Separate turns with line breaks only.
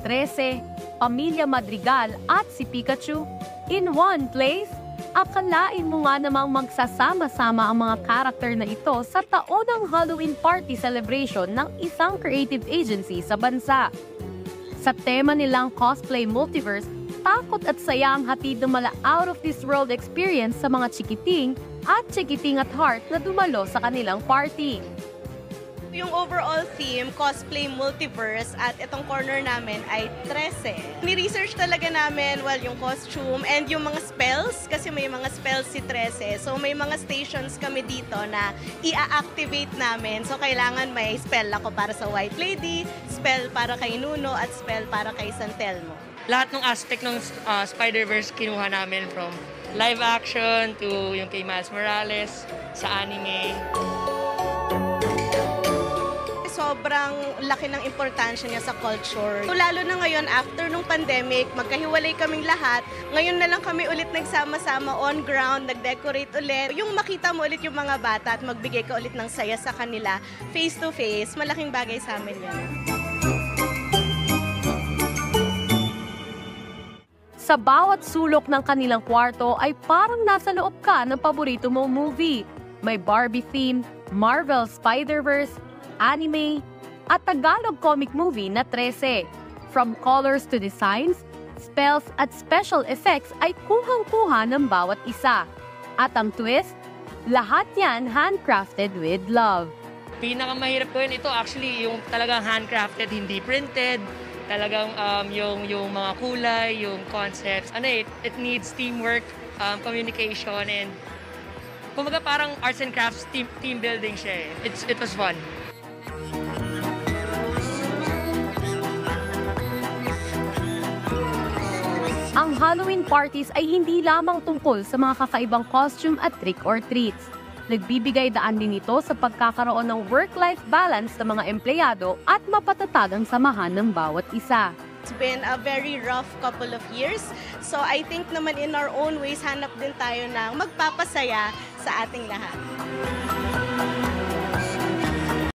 13, Pamilya Madrigal at si Pikachu in one place? Akalain mo nga namang magsasama-sama ang mga karakter na ito sa taonang Halloween party celebration ng isang creative agency sa bansa. Sa tema nilang cosplay multiverse, takot at saya ang hatid ng mala out-of-this-world experience sa mga chikiting at chikiting at heart na dumalo sa kanilang party.
Yung overall theme, cosplay multiverse, at itong corner namin ay 13. Ni-research talaga namin, yung costume and yung mga spells, kasi may mga spells si 13. So may mga stations kami dito na i-activate namin. So kailangan may spell ako para sa White Lady, spell para kay Nuno, at spell para kay San Telmo.
Lahat ng aspect ng Spider-Verse kinuha namin, from live action to yung kay Miles Morales sa anime.
Sobrang laki ng importansya niya sa culture. So, lalo na ngayon, after nung pandemic, magkahiwalay kaming lahat. Ngayon na lang kami ulit nagsama-sama on ground, nag-decorate ulit. Yung makita mo ulit yung mga bata at magbigay ka ulit ng saya sa kanila, face to face, malaking bagay sa amin yun.
Sa bawat sulok ng kanilang kwarto ay parang nasa loob ka ng paborito mong movie. May Barbie theme, Marvel Spider-Verse, anime, at Tagalog comic movie na 13. From colors to designs, spells at special effects ay kuhang-kuha ng bawat isa. At ang twist, lahat yan handcrafted with love.
Pinakamahirap ko yun ito actually yung talagang handcrafted, hindi printed. Talagang yung mga kulay, yung concepts. It needs teamwork, communication, and kumbaga parang arts and crafts team building siya eh. It was fun.
Ang Halloween parties ay hindi lamang tungkol sa mga kakaibang costume at trick or treats. Nagbibigay daan din ito sa pagkakaroon ng work-life balance ng mga empleyado at mapatatag ang samahan ng bawat isa.
It's been a very rough couple of years. So I think naman in our own ways, hanap din tayo ng magpapasaya sa ating lahat.